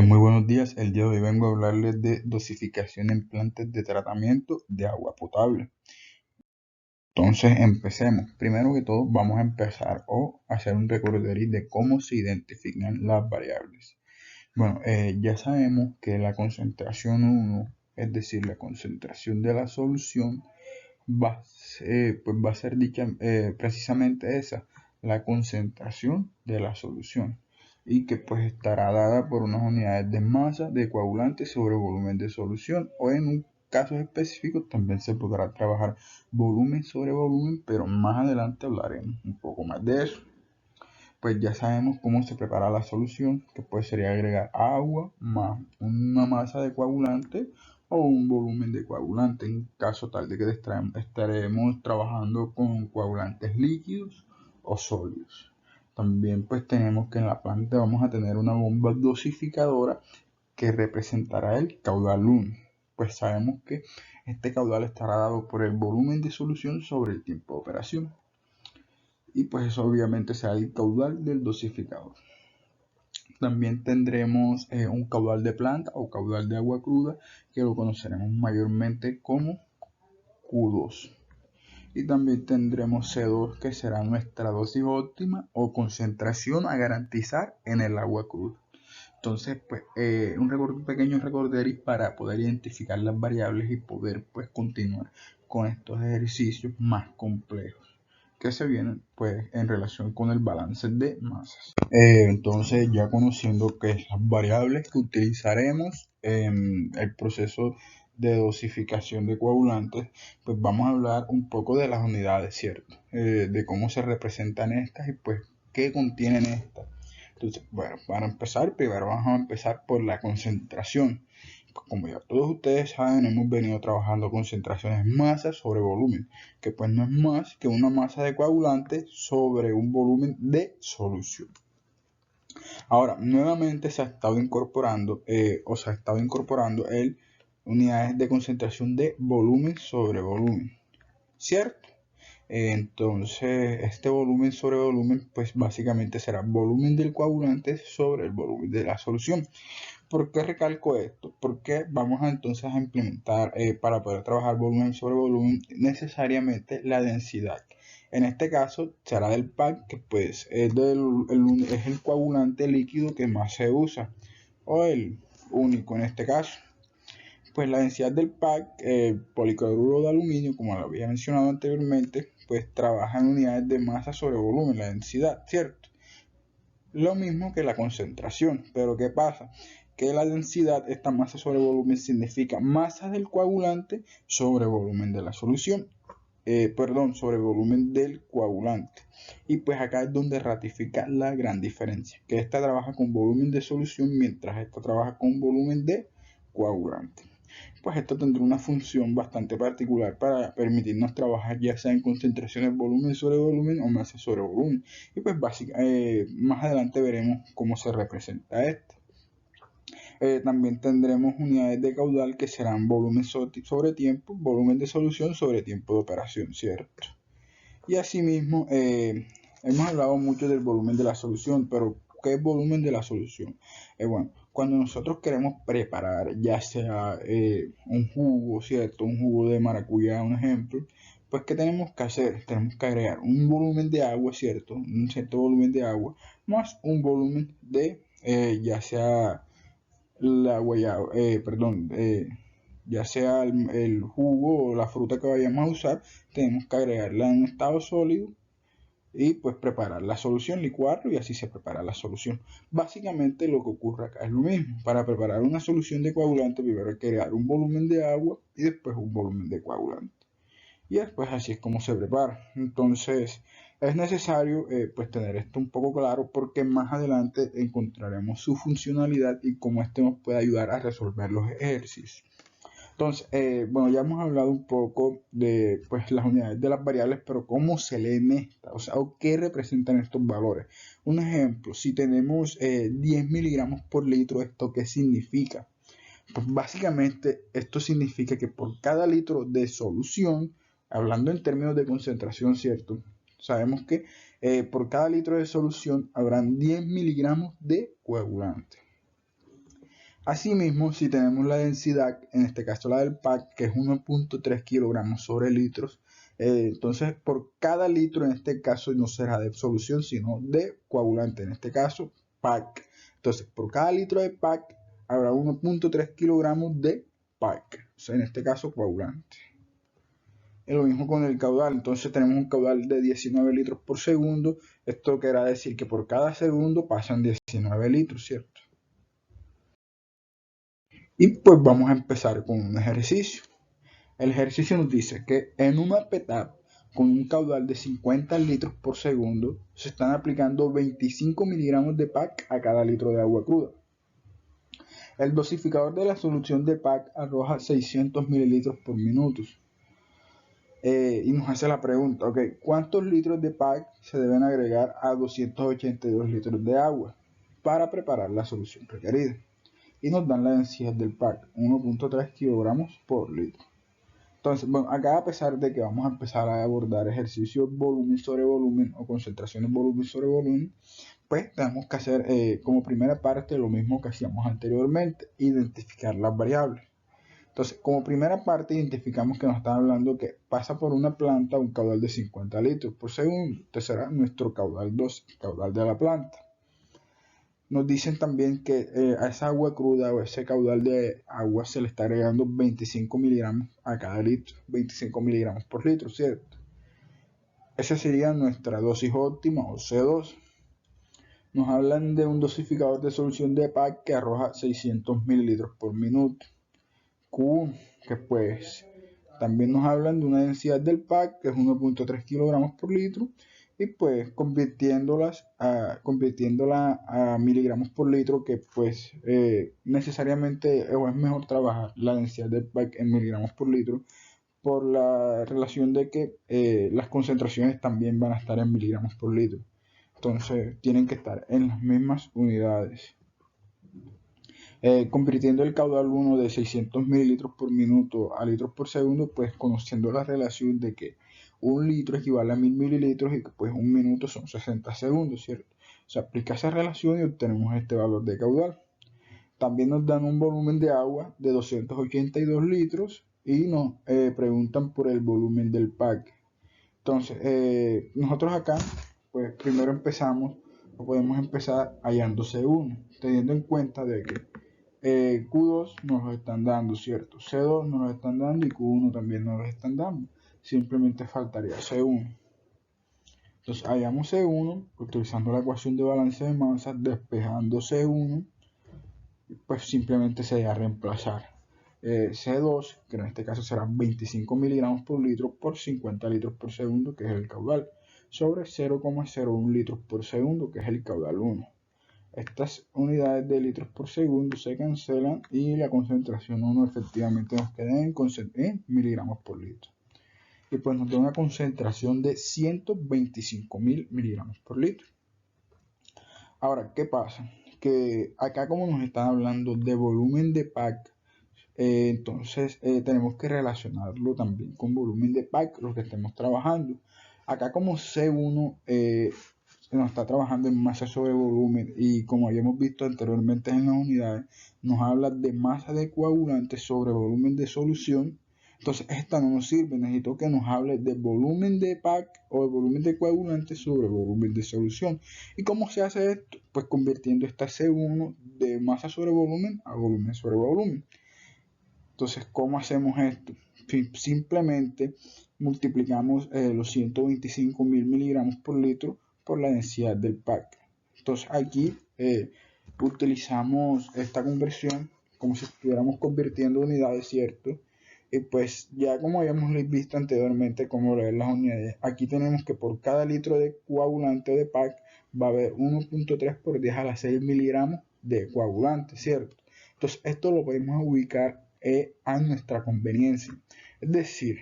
Muy buenos días, el día de hoy vengo a hablarles de dosificación en plantas de tratamiento de agua potable. Entonces empecemos. Primero que todo vamos a empezar a hacer un recorderis de cómo se identifican las variables. Bueno, ya sabemos que la concentración 1, es decir, la concentración de la solución, va a ser dicha precisamente esa, la concentración de la solución, y que pues estará dada por unas unidades de masa de coagulante sobre volumen de solución, o en un caso específico también se podrá trabajar volumen sobre volumen, pero más adelante hablaremos un poco más de eso. Pues ya sabemos cómo se prepara la solución, que pues sería agregar agua más una masa de coagulante o un volumen de coagulante, en caso tal de que estaremos trabajando con coagulantes líquidos o sólidos. También pues tenemos que en la planta vamos a tener una bomba dosificadora que representará el caudal 1. Pues sabemos que este caudal estará dado por el volumen de solución sobre el tiempo de operación. Y pues eso obviamente será el caudal del dosificador. También tendremos un caudal de planta o caudal de agua cruda, que lo conoceremos mayormente como Q2. Y también tendremos C2, que será nuestra dosis óptima o concentración a garantizar en el agua cruda. Entonces, pues, un pequeño recorderis para poder identificar las variables y poder pues continuar con estos ejercicios más complejos que se vienen pues en relación con el balance de masas. Entonces, ya conociendo que las variables que utilizaremos en el proceso de dosificación de coagulantes, pues vamos a hablar un poco de las unidades, ¿cierto? De cómo se representan estas y pues qué contienen estas. Entonces, bueno, para empezar, primero vamos a empezar por la concentración. Como ya todos ustedes saben, hemos venido trabajando concentraciones masa sobre volumen, que pues no es más que una masa de coagulante sobre un volumen de solución. Ahora, nuevamente se ha estado incorporando, unidades de concentración de volumen sobre volumen, ¿cierto? Entonces, este volumen sobre volumen, pues básicamente será volumen del coagulante sobre el volumen de la solución. ¿Por qué recalco esto? Porque vamos entonces a implementar, para poder trabajar volumen sobre volumen, necesariamente la densidad. En este caso será del PAC, que pues es el coagulante líquido que más se usa, o el único en este caso. Pues la densidad del PAC, policloruro de aluminio, como lo había mencionado anteriormente, pues trabaja en unidades de masa sobre volumen, la densidad, ¿cierto? Lo mismo que la concentración, pero ¿qué pasa? Que la densidad, esta masa sobre volumen, significa masa del coagulante sobre volumen de la solución. Sobre volumen del coagulante. Y pues acá es donde ratifica la gran diferencia, que esta trabaja con volumen de solución mientras esta trabaja con volumen de coagulante. Pues esto tendrá una función bastante particular para permitirnos trabajar ya sea en concentraciones volumen sobre volumen o masa sobre volumen. Y pues más adelante veremos cómo se representa esto. También tendremos unidades de caudal que serán volumen sobre tiempo, volumen de solución sobre tiempo de operación, ¿cierto? Y asimismo, hemos hablado mucho del volumen de la solución, pero ¿qué es volumen de la solución? Bueno, cuando nosotros queremos preparar ya sea un jugo, ¿cierto? Un jugo de maracuyá, un ejemplo, pues ¿qué tenemos que hacer? Tenemos que agregar un volumen de agua, ¿cierto? Un cierto volumen de agua, más un volumen de ya sea la guayaba, ya sea el jugo o la fruta que vayamos a usar, tenemos que agregarla en estado sólido y pues preparar la solución, licuarlo y así se prepara la solución. Básicamente lo que ocurre acá es lo mismo. Para preparar una solución de coagulante primero hay que agregar un volumen de agua y después un volumen de coagulante. Y después así es como se prepara. Entonces es necesario pues tener esto un poco claro, porque más adelante encontraremos su funcionalidad y cómo esto nos puede ayudar a resolver los ejercicios. Entonces, bueno, ya hemos hablado un poco de pues las unidades de las variables, pero cómo se leen estas, o sea, o qué representan estos valores. Un ejemplo, si tenemos 10 miligramos por litro, ¿esto qué significa? Pues básicamente esto significa que por cada litro de solución, hablando en términos de concentración, ¿cierto? Sabemos que por cada litro de solución habrán 10 miligramos de coagulante. Asimismo, si tenemos la densidad, en este caso la del PAC, que es 1.3 kilogramos sobre litros, entonces por cada litro en este caso no será de solución, sino de coagulante, en este caso PAC. Entonces, por cada litro de PAC habrá 1.3 kilogramos de PAC, o sea, en este caso coagulante. Es lo mismo con el caudal, entonces tenemos un caudal de 19 litros por segundo. Esto quiere decir que por cada segundo pasan 19 litros, ¿cierto? Y pues vamos a empezar con un ejercicio. El ejercicio nos dice que en una PETAP con un caudal de 50 litros por segundo se están aplicando 25 miligramos de PAC a cada litro de agua cruda. El dosificador de la solución de PAC arroja 600 mililitros por minuto. Y nos hace la pregunta, ok, ¿cuántos litros de PAC se deben agregar a 282 litros de agua para preparar la solución requerida? Y nos dan la densidad del PAC, 1.3 kilogramos por litro. Entonces, bueno, acá a pesar de que vamos a empezar a abordar ejercicios volumen sobre volumen o concentraciones volumen sobre volumen, pues tenemos que hacer como primera parte lo mismo que hacíamos anteriormente, identificar las variables. Entonces, como primera parte identificamos que nos está hablando que pasa por una planta un caudal de 50 litros por segundo. Este será nuestro caudal 2, el caudal de la planta. Nos dicen también que a esa agua cruda o ese caudal de agua se le está agregando 25 miligramos a cada litro, 25 miligramos por litro, ¿cierto? Esa sería nuestra dosis óptima o C2. Nos hablan de un dosificador de solución de PAC que arroja 600 mililitros por minuto. Q, que pues también nos hablan de una densidad del PAC que es 1.3 kilogramos por litro y pues convirtiéndola a miligramos por litro, que pues necesariamente o es mejor trabajar la densidad del PAC en miligramos por litro por la relación de que las concentraciones también van a estar en miligramos por litro, entonces tienen que estar en las mismas unidades. Convirtiendo el caudal 1 de 600 mililitros por minuto a litros por segundo, pues conociendo la relación de que un litro equivale a 1000 mililitros y que pues un minuto son 60 segundos, ¿cierto? Se aplica esa relación y obtenemos este valor de caudal. También nos dan un volumen de agua de 282 litros y nos preguntan por el volumen del PAC. Entonces, nosotros acá, pues primero empezamos, o podemos empezar hallando C1, teniendo en cuenta de que Q2 nos lo están dando, ¿cierto? C2 nos lo están dando y Q1 también nos lo están dando. Simplemente faltaría C1. Entonces hallamos C1 utilizando la ecuación de balance de masas, despejando C1, pues simplemente sería reemplazar C2, que en este caso serán 25 miligramos por litro por 50 litros por segundo, que es el caudal, sobre 0,01 litros por segundo, que es el caudal 1. Estas unidades de litros por segundo se cancelan y la concentración 1 efectivamente nos queda en miligramos por litro. Y pues nos da una concentración de 125.000 miligramos por litro. Ahora, ¿qué pasa? Que acá como nos están hablando de volumen de PAC, entonces tenemos que relacionarlo también con volumen de PAC, lo que estemos trabajando. Acá como C1 nos está trabajando en masa sobre volumen y como habíamos visto anteriormente en las unidades, nos habla de masa de coagulante sobre volumen de solución. Entonces esta no nos sirve, necesito que nos hable de volumen de PAC o de volumen de coagulante sobre volumen de solución. ¿Y cómo se hace esto? Pues convirtiendo esta C1 de masa sobre volumen a volumen sobre volumen. Entonces, ¿cómo hacemos esto? Simplemente multiplicamos los 125.000 miligramos por litro por la densidad del PAC. Entonces aquí utilizamos esta conversión como si estuviéramos convirtiendo unidades, ¿cierto? Y pues ya como habíamos visto anteriormente cómo leer las unidades, aquí tenemos que por cada litro de coagulante de PAC va a haber 1.3 por 10 a la 6 miligramos de coagulante, ¿cierto? Entonces esto lo podemos ubicar a nuestra conveniencia. Es decir,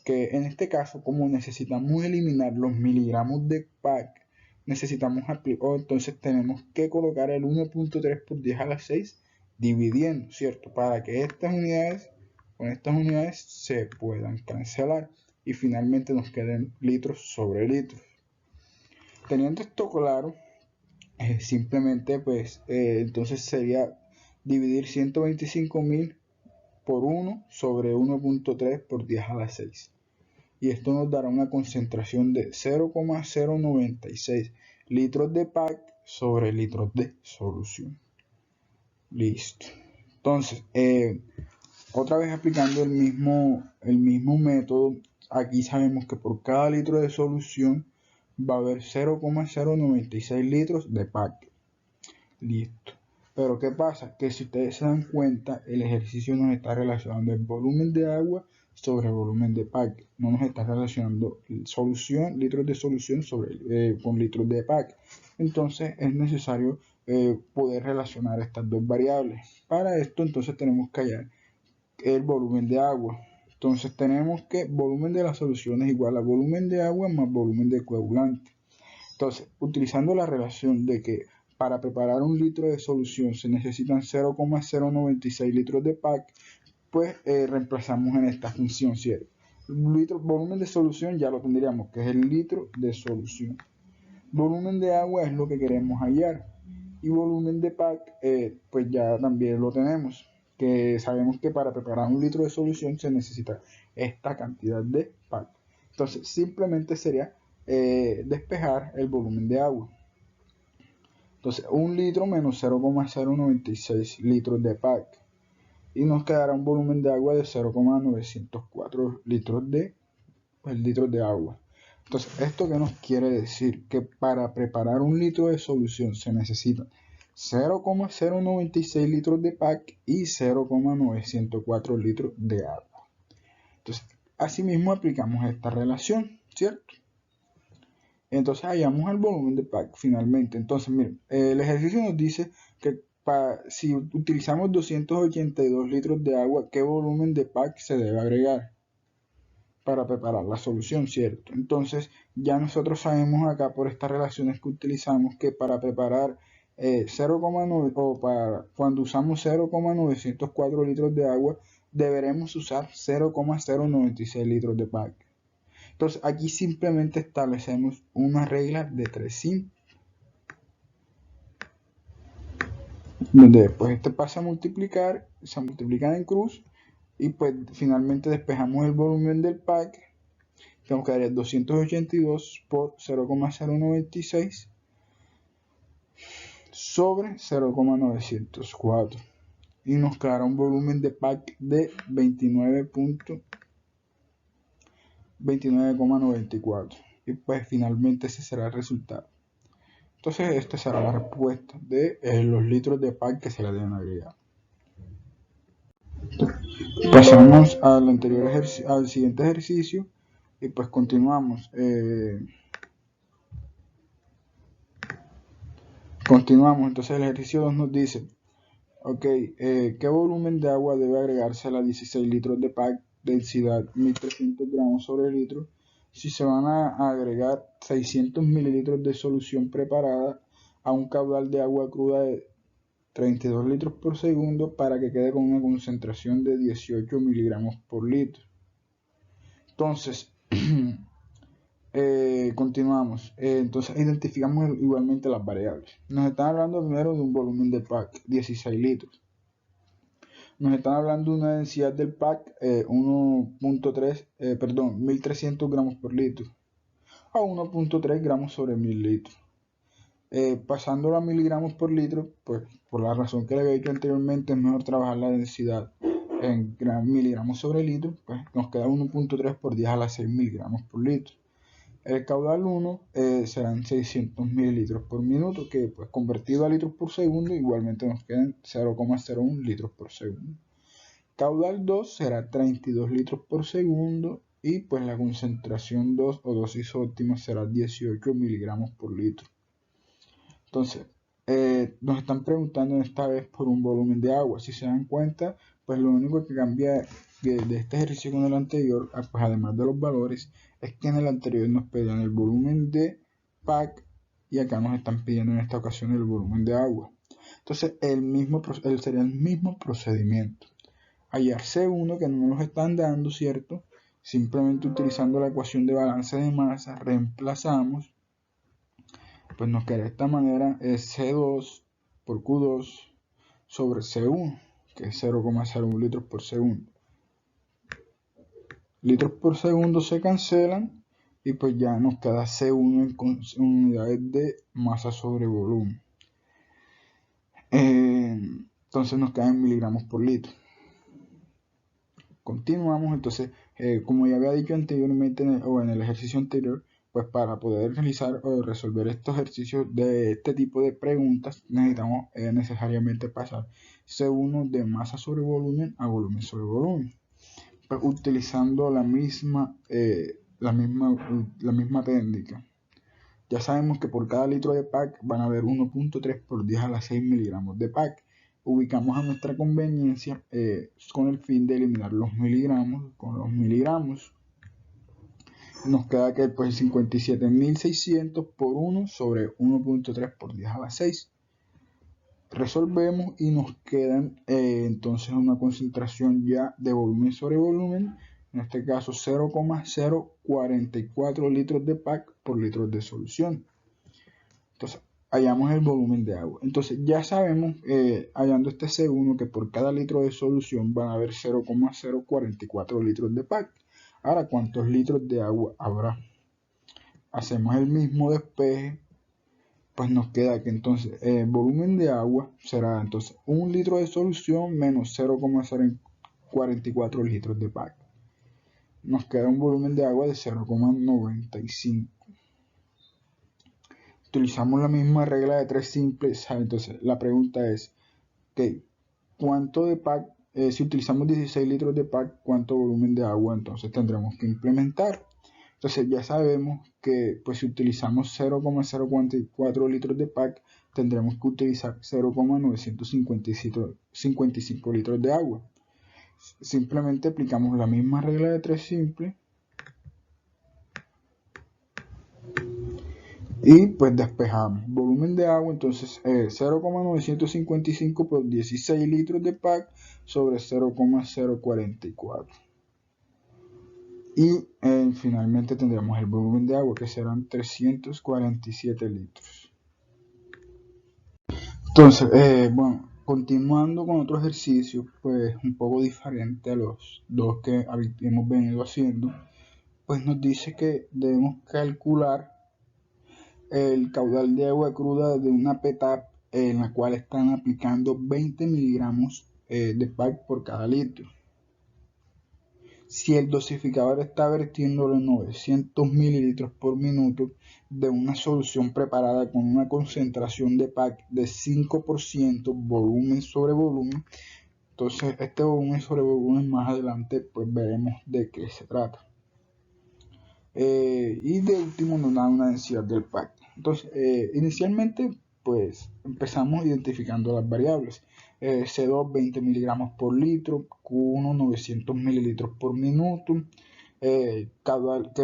que en este caso, como necesitamos eliminar los miligramos de PAC, necesitamos aplicar, entonces tenemos que colocar el 1.3 por 10 a la 6 dividiendo, ¿cierto? Para que estas unidades, con estas unidades se puedan cancelar y finalmente nos queden litros sobre litros. Teniendo esto claro, simplemente pues entonces sería dividir 125.000 por 1 sobre 1.3 por 10 a la 6. Y esto nos dará una concentración de 0,096 litros de PAC sobre litros de solución. Listo. Entonces, otra vez aplicando el mismo método, aquí sabemos que por cada litro de solución va a haber 0,096 litros de PAC. Listo. Pero ¿qué pasa? Que si ustedes se dan cuenta, el ejercicio nos está relacionando el volumen de agua sobre el volumen de PAC. No nos está relacionando litros de solución con litros de PAC. Entonces es necesario poder relacionar estas dos variables. Para esto entonces tenemos que hallar el volumen de agua. Entonces tenemos que volumen de la solución es igual a volumen de agua más volumen de coagulante. Entonces, utilizando la relación de que para preparar un litro de solución se necesitan 0,096 litros de PAC, pues reemplazamos en esta función, ¿cierto? Volumen de solución ya lo tendríamos, que es el litro de solución. Volumen de agua es lo que queremos hallar. Y volumen de PAC, pues ya también lo tenemos, que sabemos que para preparar un litro de solución se necesita esta cantidad de PAC. Entonces, simplemente sería despejar el volumen de agua. Entonces, 1 litro menos 0,096 litros de PAC. Y nos quedará un volumen de agua de 0,904 litros de agua. Entonces, ¿esto qué nos quiere decir? Que para preparar un litro de solución se necesitan 0,096 litros de PAC y 0,904 litros de agua. Entonces, asimismo aplicamos esta relación, ¿cierto? Entonces hallamos el volumen de PAC finalmente. Entonces, miren, el ejercicio nos dice que si utilizamos 282 litros de agua, ¿qué volumen de PAC se debe agregar para preparar la solución, ¿cierto? Entonces, ya nosotros sabemos acá por estas relaciones que utilizamos que para preparar 0,9 o para cuando usamos 0,904 litros de agua, deberemos usar 0,096 litros de PAC. Entonces, aquí simplemente establecemos una regla de 3 simple, donde después este pasa a multiplicar, se multiplican en cruz y pues finalmente despejamos el volumen del PAC. Tenemos que dar 282 por 0,096 sobre 0,904 y nos quedará un volumen de PAC de 29,94 y pues finalmente ese será el resultado. Entonces esta será la respuesta de los litros de PAC que se le deben agregar. Pasamos al siguiente ejercicio y pues continuamos. Entonces el ejercicio 2 nos dice, ok, ¿qué volumen de agua debe agregarse a las 16 litros de PAC, densidad 1300 gramos sobre litro, si se van a agregar 600 mililitros de solución preparada a un caudal de agua cruda de 32 litros por segundo para que quede con una concentración de 18 miligramos por litro? Entonces, continuamos. Entonces, identificamos igualmente las variables. Nos están hablando primero de un volumen de PAC, 16 litros. Nos están hablando de una densidad del PAC, 1300 gramos por litro, a 1.3 gramos sobre 1000 litros. Pasándolo a miligramos por litro, pues por la razón que le había dicho anteriormente, es mejor trabajar la densidad en miligramos sobre litro, pues nos queda 1.3 por 10 a la 6 miligramos por litro. El caudal 1 serán 600 mililitros por minuto, que pues convertido a litros por segundo igualmente nos quedan 0,01 litros por segundo. Caudal 2 será 32 litros por segundo y pues la concentración 2 o dosis óptima será 18 miligramos por litro. Entonces, nos están preguntando esta vez por un volumen de agua. Si se dan cuenta, pues lo único que cambia de este ejercicio con el anterior, pues además de los valores, es que en el anterior nos pedían el volumen de PAC y acá nos están pidiendo en esta ocasión el volumen de agua. Entonces, sería el mismo procedimiento. Hallar C1 que no nos están dando, ¿cierto? Simplemente utilizando la ecuación de balance de masa, reemplazamos. Pues nos queda de esta manera, es C2 por Q2 sobre C1, que es 0,01 litros por segundo. Litros por segundo se cancelan y pues ya nos queda C1 en unidades de masa sobre volumen. Entonces nos quedan en miligramos por litro. Continuamos, entonces, como ya había dicho anteriormente en el ejercicio anterior, pues para poder realizar o resolver estos ejercicios de este tipo de preguntas necesitamos necesariamente pasar C1 de masa sobre volumen a volumen sobre volumen, pues utilizando la misma técnica. Ya sabemos que por cada litro de PAC van a haber 1.3 por 10 a la 6 miligramos de PAC. Ubicamos a nuestra conveniencia con el fin de eliminar los miligramos con los miligramos. Nos queda que pues 57.600 por 1 sobre 1.3 por 10 a la 6. Resolvemos y nos quedan entonces una concentración ya de volumen sobre volumen, en este caso 0,044 litros de PAC por litro de solución. Entonces hallamos el volumen de agua. Entonces ya sabemos, hallando este C1, que por cada litro de solución van a haber 0,044 litros de PAC. Ahora, ¿cuántos litros de agua habrá? Hacemos el mismo despeje, pues nos queda que entonces el volumen de agua será entonces 1 litro de solución menos 0,044 litros de PAC. Nos queda un volumen de agua de 0,95. Utilizamos la misma regla de 3 simples. Entonces la pregunta es, okay, ¿cuánto de PAC? Si utilizamos 16 litros de PAC, ¿cuánto volumen de agua entonces tendremos que implementar? Entonces ya sabemos que pues si utilizamos 0,044 litros de PAC, tendremos que utilizar 0,955 litros de agua. Simplemente aplicamos la misma regla de 3 simple y pues despejamos. Volumen de agua, entonces 0,955 por 16 litros de PAC sobre 0,044. Y finalmente tendremos el volumen de agua, que serán 347 litros. Entonces, bueno, continuando con otro ejercicio, pues un poco diferente a los dos que hemos venido haciendo, pues nos dice que debemos calcular el caudal de agua cruda de una PETAP en la cual están aplicando 20 miligramos de PAC por cada litro. Si el dosificador está vertiéndole 900 mililitros por minuto de una solución preparada con una concentración de PAC de 5% volumen sobre volumen, entonces este volumen sobre volumen más adelante pues veremos de qué se trata. Y de último nos da una densidad del PAC. Entonces inicialmente pues empezamos identificando las variables. C2 20 miligramos por litro, Q1 900 mililitros por minuto, que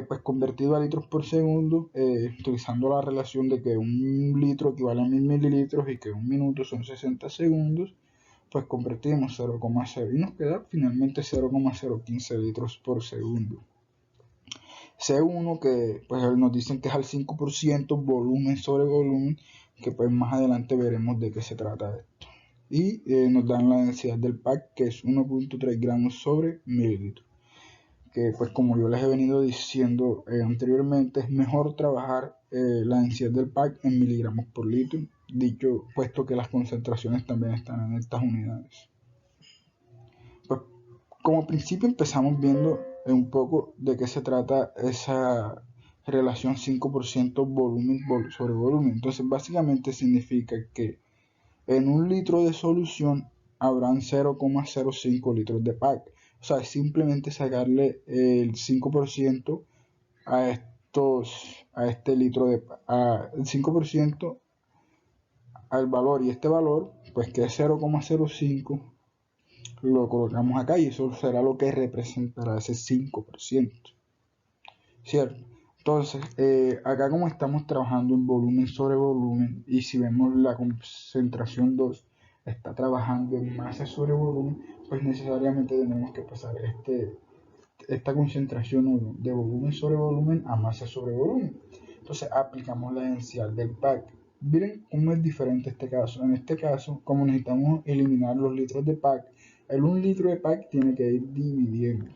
pues convertido a litros por segundo, utilizando la relación de que un litro equivale a 1000 mililitros y que un minuto son 60 segundos, pues convertimos 0,0 y nos queda finalmente 0,015 litros por segundo. C1 que pues nos dicen que es al 5% volumen sobre volumen, que pues más adelante veremos de qué se trata esto. Y nos dan la densidad del PAC, que es 1.3 gramos sobre mililitro. Que pues como yo les he venido diciendo anteriormente, es mejor trabajar la densidad del PAC en miligramos por litro, dicho puesto que las concentraciones también están en estas unidades. Pues como principio empezamos viendo un poco de qué se trata esa relación 5% volumen sobre volumen. Entonces básicamente significa que en un litro de solución habrán 0,05 litros de PAC. O sea, es simplemente sacarle el 5% a este litro de PAC, el 5% al valor, y este valor, pues que es 0,05, lo colocamos acá y eso será lo que representará ese 5%, ¿cierto? Entonces, acá como estamos trabajando en volumen sobre volumen, y si vemos la concentración 2 está trabajando en masa sobre volumen, pues necesariamente tenemos que pasar esta concentración 1 de volumen sobre volumen a masa sobre volumen. Entonces aplicamos la densidad del PAC. Miren cómo es diferente este caso. En este caso, como necesitamos eliminar los litros de pack, el 1 litro de pack tiene que ir dividiendo.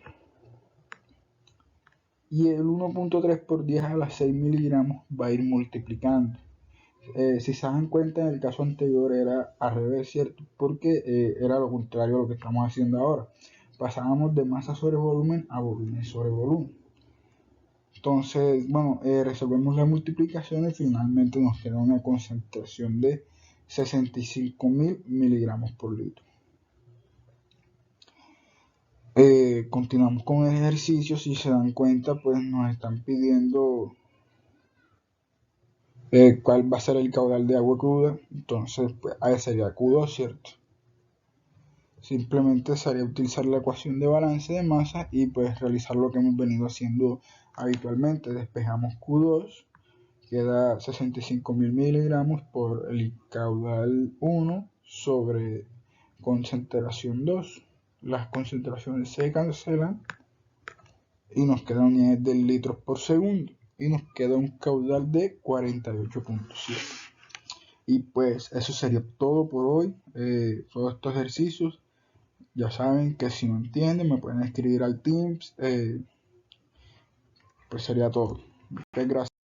Y el 1.3 por 10 a las 6 miligramos va a ir multiplicando. Si se dan cuenta, en el caso anterior era al revés, ¿cierto? Porque era lo contrario a lo que estamos haciendo ahora. Pasábamos de masa sobre volumen a volumen sobre volumen. Entonces, bueno, resolvemos la multiplicación y finalmente nos queda una concentración de 65.000 miligramos por litro. Continuamos con el ejercicio. Si se dan cuenta, pues nos están pidiendo cuál va a ser el caudal de agua cruda. Entonces, pues ahí sería Q2, ¿cierto? Simplemente sería utilizar la ecuación de balance de masa y pues realizar lo que hemos venido haciendo habitualmente. Despejamos Q2, queda 65.000 miligramos por el caudal 1 sobre concentración 2. Las concentraciones se cancelan y nos quedan unidades de litros por segundo y nos queda un caudal de 48.7. Y pues eso sería todo por hoy. Todos estos ejercicios, ya saben que si no entienden me pueden escribir al Teams. Pues sería todo. Muchas gracias.